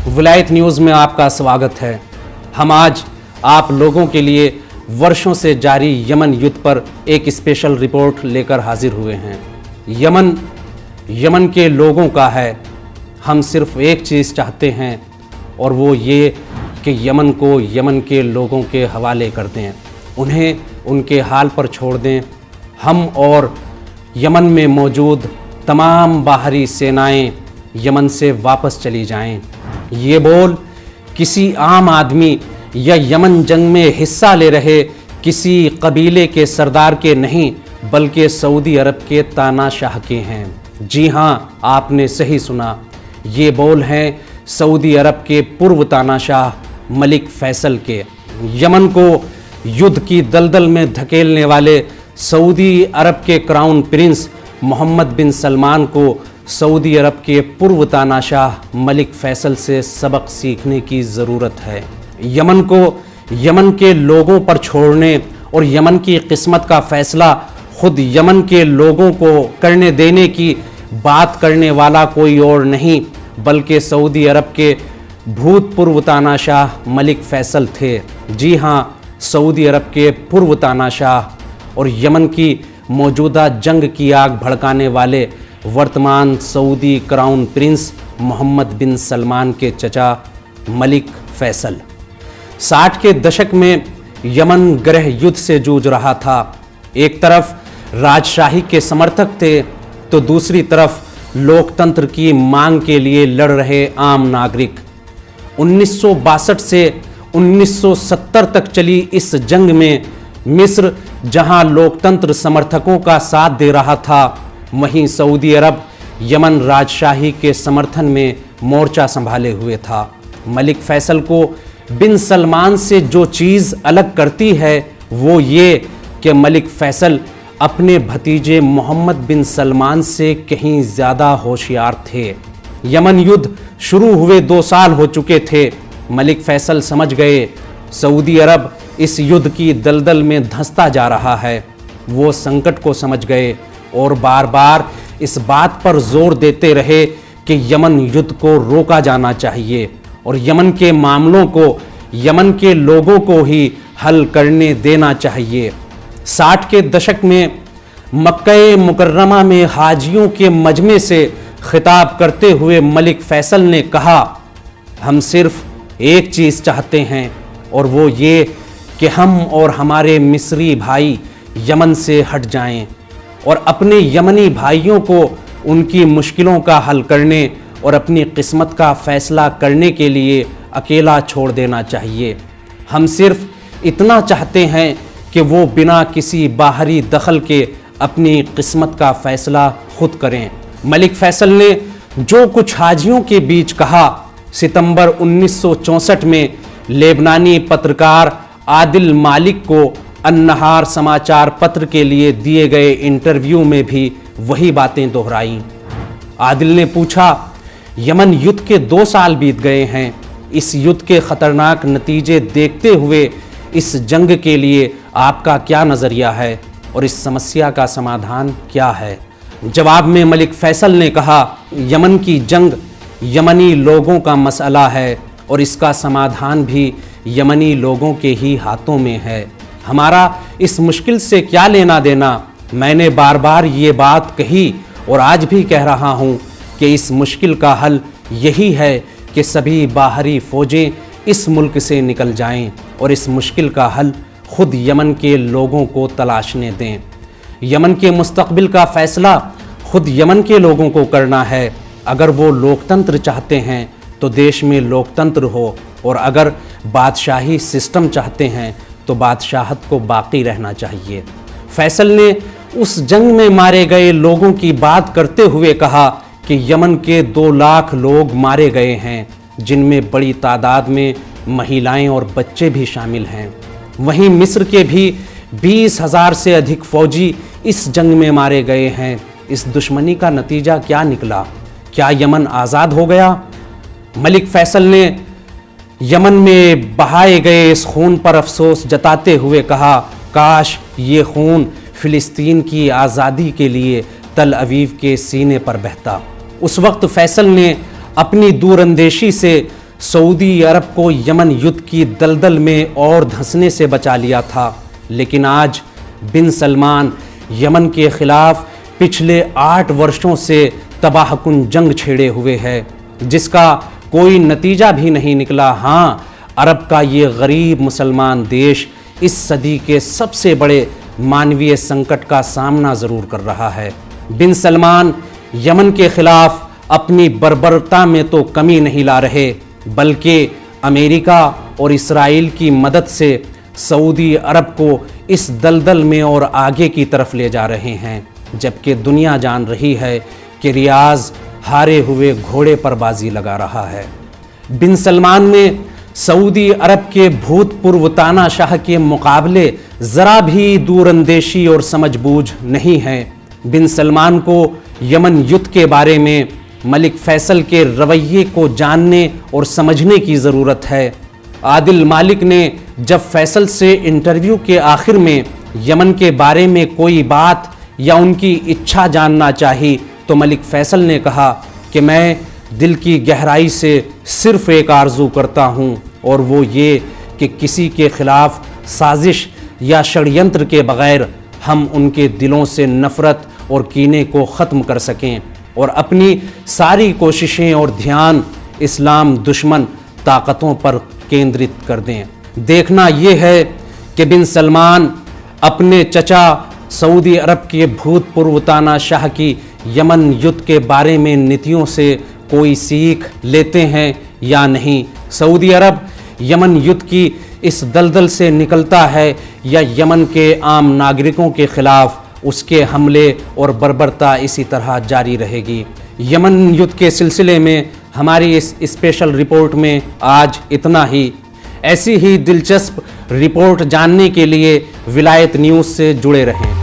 विलायत न्यूज़ में आपका स्वागत है। हम आज आप लोगों के लिए वर्षों से जारी यमन युद्ध पर एक स्पेशल रिपोर्ट लेकर हाजिर हुए हैं। यमन के लोगों का है। हम सिर्फ एक चीज़ चाहते हैं और वो ये कि यमन को यमन के लोगों के हवाले कर दें, उन्हें उनके हाल पर छोड़ दें। हम और यमन में मौजूद तमाम बाहरी सेनाएं यमन से वापस चली जाएं। ये बोल किसी आम आदमी या यमन जंग में हिस्सा ले रहे किसी कबीले के सरदार के नहीं, बल्कि सऊदी अरब के तानाशाह के हैं। जी हाँ, आपने सही सुना। ये बोल हैं सऊदी अरब के पूर्व तानाशाह मलिक फैसल के। यमन को युद्ध की दलदल में धकेलने वाले सऊदी अरब के क्राउन प्रिंस मोहम्मद बिन सलमान को सऊदी अरब के पूर्व तानाशाह मलिक फैसल से सबक सीखने की ज़रूरत है। यमन को यमन के लोगों पर छोड़ने और यमन की किस्मत का फैसला खुद यमन के लोगों को करने देने की बात करने वाला कोई और नहीं, बल्कि सऊदी अरब के भूतपूर्व तानाशाह मलिक फैसल थे। जी हाँ, सऊदी अरब के पूर्व तानाशाह और यमन की मौजूदा जंग की आग भड़काने वाले वर्तमान सऊदी क्राउन प्रिंस मोहम्मद बिन सलमान के चचा मलिक फैसल। 60 के दशक में यमन गृह युद्ध से जूझ रहा था। एक तरफ राजशाही के समर्थक थे तो दूसरी तरफ लोकतंत्र की मांग के लिए लड़ रहे आम नागरिक। 1962 से 1970 तक चली इस जंग में मिस्र जहां लोकतंत्र समर्थकों का साथ दे रहा था, वहीं सऊदी अरब यमन राजशाही के समर्थन में मोर्चा संभाले हुए था। मलिक फैसल को बिन सलमान से जो चीज़ अलग करती है वो ये कि मलिक फैसल अपने भतीजे मोहम्मद बिन सलमान से कहीं ज़्यादा होशियार थे। यमन युद्ध शुरू हुए 2 साल हो चुके थे। मलिक फैसल समझ गए सऊदी अरब इस युद्ध की दलदल में धंसता जा रहा है। वो संकट को समझ गए और बार बार इस बात पर जोर देते रहे कि यमन युद्ध को रोका जाना चाहिए और यमन के मामलों को यमन के लोगों को ही हल करने देना चाहिए। 60 के दशक में मक्का मुकर्रमा में हाजियों के मजमे से खिताब करते हुए मलिक फैसल ने कहा, हम सिर्फ एक चीज़ चाहते हैं और वो ये कि हम और हमारे मिस्री भाई यमन से हट जाएं और अपने यमनी भाइयों को उनकी मुश्किलों का हल करने और अपनी किस्मत का फैसला करने के लिए अकेला छोड़ देना चाहिए। हम सिर्फ इतना चाहते हैं कि वो बिना किसी बाहरी दखल के अपनी किस्मत का फैसला खुद करें। मलिक फैसल ने जो कुछ हाजियों के बीच कहा, सितंबर 1964 में लेबनानी पत्रकार आदिल मालिक को अन्नहार समाचार पत्र के लिए दिए गए इंटरव्यू में भी वही बातें दोहराई। आदिल ने पूछा, यमन युद्ध के 2 साल बीत गए हैं। इस युद्ध के खतरनाक नतीजे देखते हुए इस जंग के लिए आपका क्या नज़रिया है और इस समस्या का समाधान क्या है? जवाब में मलिक फैसल ने कहा, यमन की जंग यमनी लोगों का मसला है और इसका समाधान भी यमनी लोगों के ही हाथों में है। हमारा इस मुश्किल से क्या लेना देना? मैंने बार बार ये बात कही और आज भी कह रहा हूँ कि इस मुश्किल का हल यही है कि सभी बाहरी फौजें इस मुल्क से निकल जाएं और इस मुश्किल का हल खुद यमन के लोगों को तलाशने दें। यमन के मुस्तकबिल का फैसला खुद यमन के लोगों को करना है। अगर वो लोकतंत्र चाहते हैं तो देश में लोकतंत्र हो और अगर बादशाही सिस्टम चाहते हैं तो बादशाहत को बाकी रहना चाहिए। फैसल ने उस जंग में मारे गए लोगों की बात करते हुए कहा कि यमन के 2 लाख लोग मारे गए हैं, जिनमें बड़ी तादाद में महिलाएं और बच्चे भी शामिल हैं। वहीं मिस्र के भी 20,000 से अधिक फौजी इस जंग में मारे गए हैं। इस दुश्मनी का नतीजा क्या निकला? क्या यमन आज़ाद हो गया? मलिक फैसल ने यमन में बहाए गए इस खून पर अफसोस जताते हुए कहा, काश ये खून फ़िलिस्तीन की आज़ादी के लिए तल अवीव के सीने पर बहता। उस वक्त फैसल ने अपनी दूरअंदेशी से सऊदी अरब को यमन युद्ध की दलदल में और धंसने से बचा लिया था, लेकिन आज बिन सलमान यमन के खिलाफ पिछले 8 वर्षों से तबाहकुन जंग छेड़े हुए है, जिसका कोई नतीजा भी नहीं निकला। हाँ, अरब का ये गरीब मुसलमान देश इस सदी के सबसे बड़े मानवीय संकट का सामना ज़रूर कर रहा है। बिन सलमान यमन के खिलाफ अपनी बर्बरता में तो कमी नहीं ला रहे, बल्कि अमेरिका और इसराइल की मदद से सऊदी अरब को इस दलदल में और आगे की तरफ ले जा रहे हैं, जबकि दुनिया जान रही है कि रियाज हारे हुए घोड़े पर बाजी लगा रहा है। बिन सलमान में सऊदी अरब के भूतपूर्व तानाशाह के मुकाबले ज़रा भी दूरअंदेशी और समझबूझ नहीं है। बिन सलमान को यमन युद्ध के बारे में मलिक फैसल के रवैये को जानने और समझने की ज़रूरत है। आदिल मालिक ने जब फैसल से इंटरव्यू के आखिर में यमन के बारे में कोई बात या उनकी इच्छा जानना चाही, तो मलिक फैसल ने कहा कि मैं दिल की गहराई से सिर्फ एक आरजू करता हूँ, और वो ये कि किसी के खिलाफ साजिश या षड्यंत्र के बगैर हम उनके दिलों से नफ़रत और कीने को ख़त्म कर सकें और अपनी सारी कोशिशें और ध्यान इस्लाम दुश्मन ताकतों पर केंद्रित कर दें। देखना ये है कि बिन सलमान अपने चचा सऊदी अरब के भूतपूर्व तानाशाह की यमन युद्ध के बारे में नीतियों से कोई सीख लेते हैं या नहीं। सऊदी अरब यमन युद्ध की इस दलदल से निकलता है या यमन के आम नागरिकों के खिलाफ उसके हमले और बर्बरता इसी तरह जारी रहेगी। यमन युद्ध के सिलसिले में हमारी इस स्पेशल रिपोर्ट में आज इतना ही। ऐसी ही दिलचस्प रिपोर्ट जानने के लिए विलायत न्यूज़ से जुड़े रहें।